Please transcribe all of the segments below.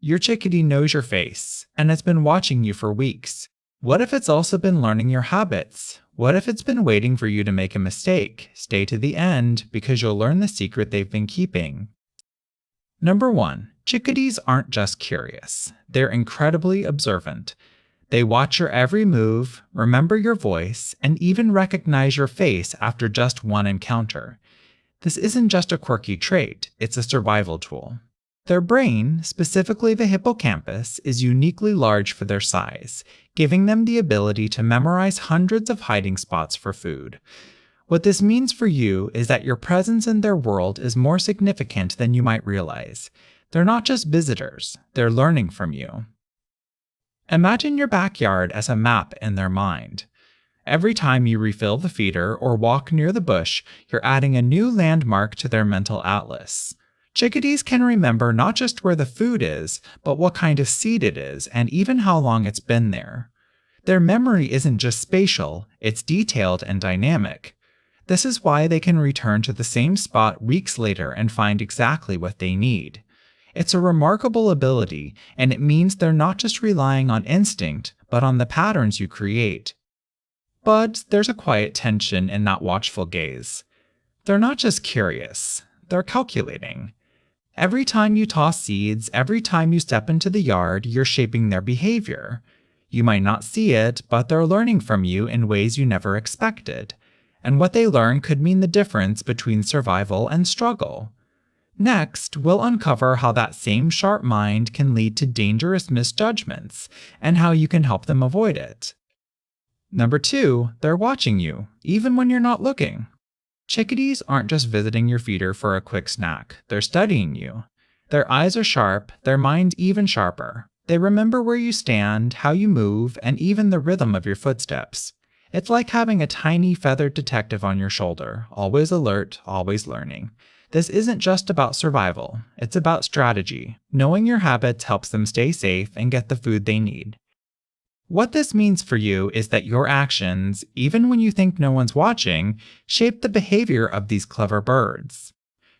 Your chickadee knows your face, and it's been watching you for weeks. What if it's also been learning your habits? What if it's been waiting for you to make a mistake? Stay to the end, because you'll learn the secret they've been keeping. Number 1. Chickadees aren't just curious. They're incredibly observant. They watch your every move, remember your voice, and even recognize your face after just one encounter. This isn't just a quirky trait, it's a survival tool. Their brain, specifically the hippocampus, is uniquely large for their size, giving them the ability to memorize hundreds of hiding spots for food. What this means for you is that your presence in their world is more significant than you might realize. They're not just visitors, they're learning from you. Imagine your backyard as a map in their mind. Every time you refill the feeder or walk near the bush, you're adding a new landmark to their mental atlas. Chickadees can remember not just where the food is, but what kind of seed it is and even how long it's been there. Their memory isn't just spatial, it's detailed and dynamic. This is why they can return to the same spot weeks later and find exactly what they need. It's a remarkable ability, and it means they're not just relying on instinct, but on the patterns you create. But there's a quiet tension in that watchful gaze. They're not just curious, they're calculating. Every time you toss seeds, every time you step into the yard, you're shaping their behavior. You might not see it, but they're learning from you in ways you never expected. And what they learn could mean the difference between survival and struggle. Next, we'll uncover how that same sharp mind can lead to dangerous misjudgments, and how you can help them avoid it. Number 2, they're watching you, even when you're not looking. Chickadees aren't just visiting your feeder for a quick snack, they're studying you. Their eyes are sharp, their minds even sharper. They remember where you stand, how you move, and even the rhythm of your footsteps. It's like having a tiny feathered detective on your shoulder, always alert, always learning. This isn't just about survival, it's about strategy. Knowing your habits helps them stay safe and get the food they need. What this means for you is that your actions, even when you think no one's watching, shape the behavior of these clever birds.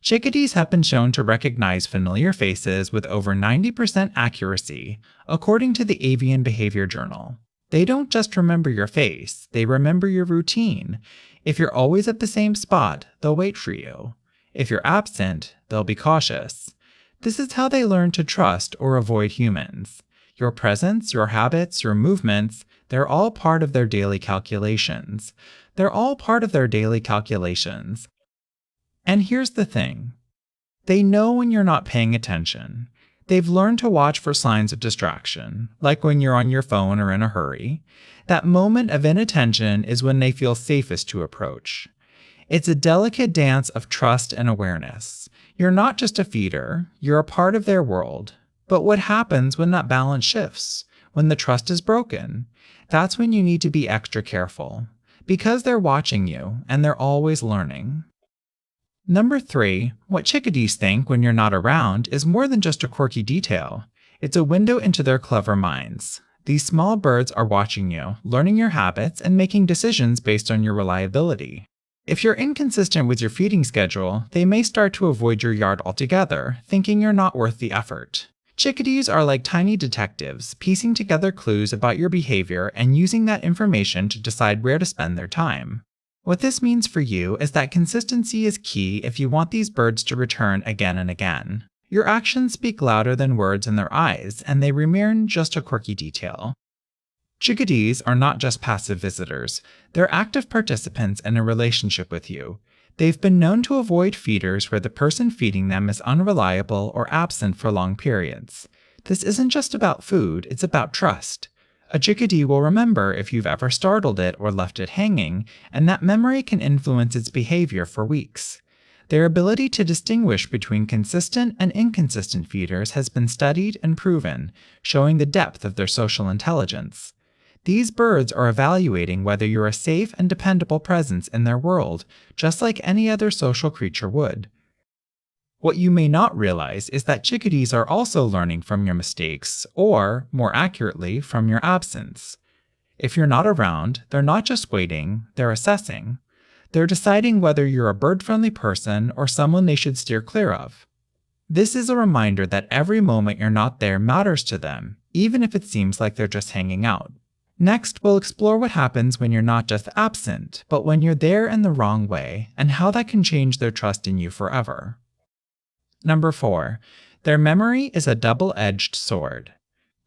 Chickadees have been shown to recognize familiar faces with over 90% accuracy, according to the Avian Behavior Journal. They don't just remember your face, they remember your routine. If you're always at the same spot, they'll wait for you. If you're absent, they'll be cautious. This is how they learn to trust or avoid humans. Your presence, your habits, your movements, they're all part of their daily calculations. And here's the thing. They know when you're not paying attention. They've learned to watch for signs of distraction, like when you're on your phone or in a hurry. That moment of inattention is when they feel safest to approach. It's a delicate dance of trust and awareness. You're not just a feeder, you're a part of their world. But what happens when that balance shifts? When the trust is broken? That's when you need to be extra careful. Because they're watching you, and they're always learning. Number 3, what chickadees think when you're not around is more than just a quirky detail. It's a window into their clever minds. These small birds are watching you, learning your habits, and making decisions based on your reliability. If you're inconsistent with your feeding schedule, they may start to avoid your yard altogether, thinking you're not worth the effort. Chickadees are like tiny detectives, piecing together clues about your behavior and using that information to decide where to spend their time. What this means for you is that consistency is key if you want these birds to return again and again. Your actions speak louder than words in their eyes, and they remain just a quirky detail. Chickadees are not just passive visitors, they're active participants in a relationship with you. They've been known to avoid feeders where the person feeding them is unreliable or absent for long periods. This isn't just about food, it's about trust. A chickadee will remember if you've ever startled it or left it hanging, and that memory can influence its behavior for weeks. Their ability to distinguish between consistent and inconsistent feeders has been studied and proven, showing the depth of their social intelligence. These birds are evaluating whether you're a safe and dependable presence in their world, just like any other social creature would. What you may not realize is that chickadees are also learning from your mistakes, or, more accurately, from your absence. If you're not around, they're not just waiting, they're assessing. They're deciding whether you're a bird-friendly person or someone they should steer clear of. This is a reminder that every moment you're not there matters to them, even if it seems like they're just hanging out. Next, we'll explore what happens when you're not just absent, but when you're there in the wrong way, and how that can change their trust in you forever. Number 4. Their memory is a double-edged sword.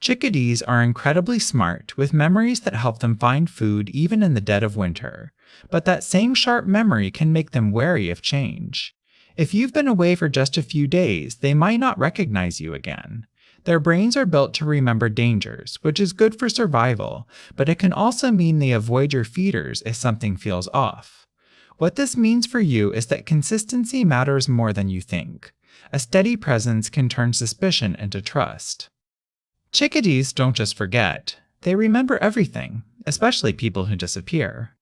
Chickadees are incredibly smart, with memories that help them find food even in the dead of winter. But that same sharp memory can make them wary of change. If you've been away for just a few days, they might not recognize you again. Their brains are built to remember dangers, which is good for survival, but it can also mean they avoid your feeders if something feels off. What this means for you is that consistency matters more than you think. A steady presence can turn suspicion into trust. Chickadees don't just forget, they remember everything, especially people who disappear.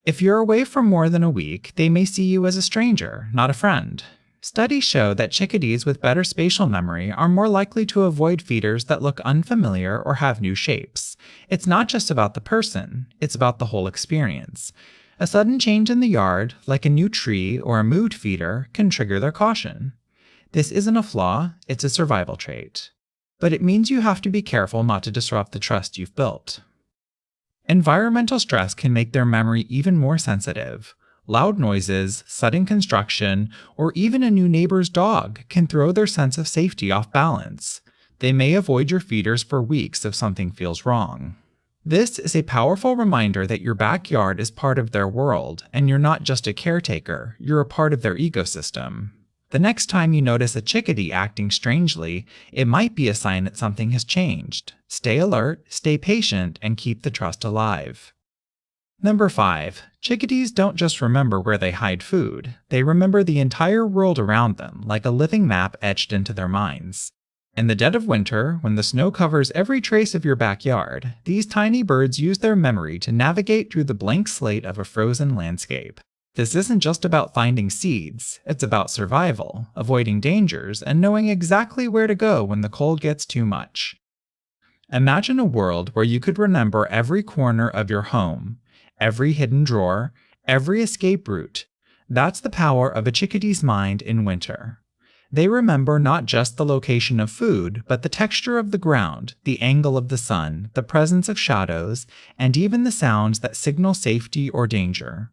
If you're away for more than a week, they may see you as a stranger, not a friend. Studies show that chickadees with better spatial memory are more likely to avoid feeders that look unfamiliar or have new shapes. It's not just about the person, it's about the whole experience. A sudden change in the yard, like a new tree or a moved feeder, can trigger their caution. This isn't a flaw, it's a survival trait. But it means you have to be careful not to disrupt the trust you've built. Environmental stress can make their memory even more sensitive. Loud noises, sudden construction, or even a new neighbor's dog can throw their sense of safety off balance. They may avoid your feeders for weeks if something feels wrong. This is a powerful reminder that your backyard is part of their world, and you're not just a caretaker, you're a part of their ecosystem. The next time you notice a chickadee acting strangely, it might be a sign that something has changed. Stay alert, stay patient, and keep the trust alive. Number 5. Chickadees don't just remember where they hide food. They remember the entire world around them, like a living map etched into their minds. In the dead of winter, when the snow covers every trace of your backyard, these tiny birds use their memory to navigate through the blank slate of a frozen landscape. This isn't just about finding seeds, it's about survival, avoiding dangers, and knowing exactly where to go when the cold gets too much. Imagine a world where you could remember every corner of your home, every hidden drawer, every escape route. That's the power of a chickadee's mind in winter. They remember not just the location of food, but the texture of the ground, the angle of the sun, the presence of shadows, and even the sounds that signal safety or danger.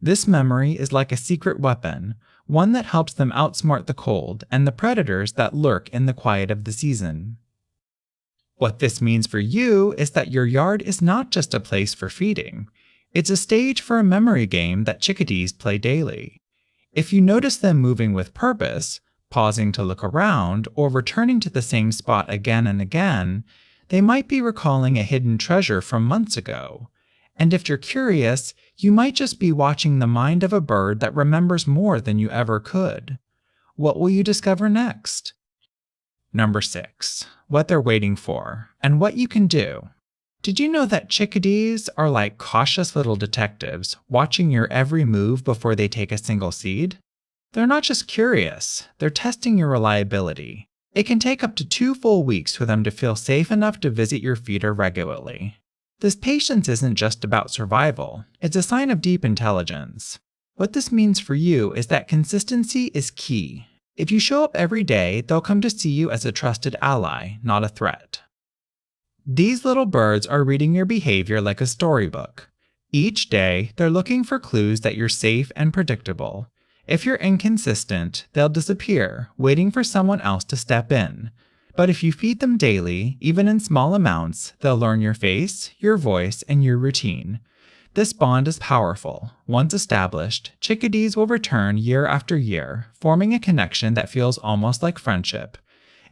This memory is like a secret weapon, one that helps them outsmart the cold and the predators that lurk in the quiet of the season. What this means for you is that your yard is not just a place for feeding. It's a stage for a memory game that chickadees play daily. If you notice them moving with purpose, pausing to look around, or returning to the same spot again and again, they might be recalling a hidden treasure from months ago. And if you're curious, you might just be watching the mind of a bird that remembers more than you ever could. What will you discover next? Number 6. What they're waiting for, and what you can do. Did you know that chickadees are like cautious little detectives, watching your every move before they take a single seed? They're not just curious, they're testing your reliability. It can take up to 2 full weeks for them to feel safe enough to visit your feeder regularly. This patience isn't just about survival, it's a sign of deep intelligence. What this means for you is that consistency is key. If you show up every day, they'll come to see you as a trusted ally, not a threat. These little birds are reading your behavior like a storybook. Each day, they're looking for clues that you're safe and predictable. If you're inconsistent, they'll disappear, waiting for someone else to step in. But if you feed them daily, even in small amounts, they'll learn your face, your voice, and your routine. This bond is powerful. Once established, chickadees will return year after year, forming a connection that feels almost like friendship.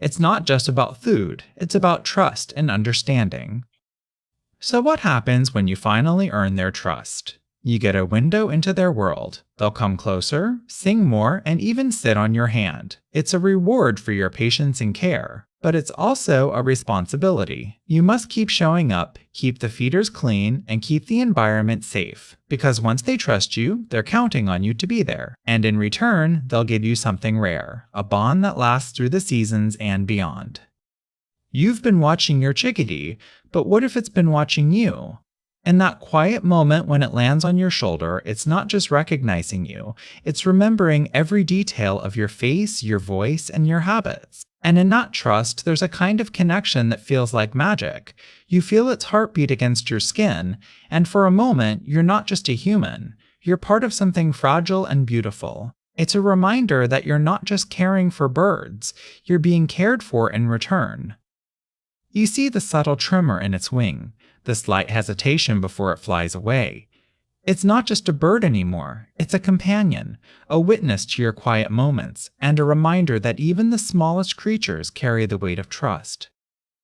It's not just about food, it's about trust and understanding. So what happens when you finally earn their trust? You get a window into their world. They'll come closer, sing more, and even sit on your hand. It's a reward for your patience and care, but it's also a responsibility. You must keep showing up, keep the feeders clean, and keep the environment safe, because once they trust you, they're counting on you to be there. And in return, they'll give you something rare, a bond that lasts through the seasons and beyond. You've been watching your chickadee, but what if it's been watching you? In that quiet moment when it lands on your shoulder, it's not just recognizing you, it's remembering every detail of your face, your voice, and your habits. And in that trust, there's a kind of connection that feels like magic. You feel its heartbeat against your skin, and for a moment, you're not just a human. You're part of something fragile and beautiful. It's a reminder that you're not just caring for birds, you're being cared for in return. You see the subtle tremor in its wing, the slight hesitation before it flies away. It's not just a bird anymore, it's a companion, a witness to your quiet moments, and a reminder that even the smallest creatures carry the weight of trust.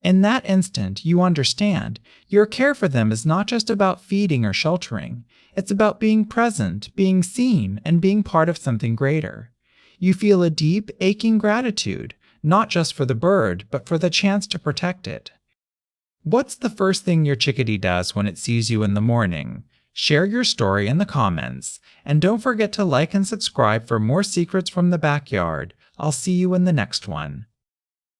In that instant, you understand, your care for them is not just about feeding or sheltering, it's about being present, being seen, and being part of something greater. You feel a deep, aching gratitude, not just for the bird, but for the chance to protect it. What's the first thing your chickadee does when it sees you in the morning? Share your story in the comments, and don't forget to like and subscribe for more secrets from the backyard. I'll see you in the next one.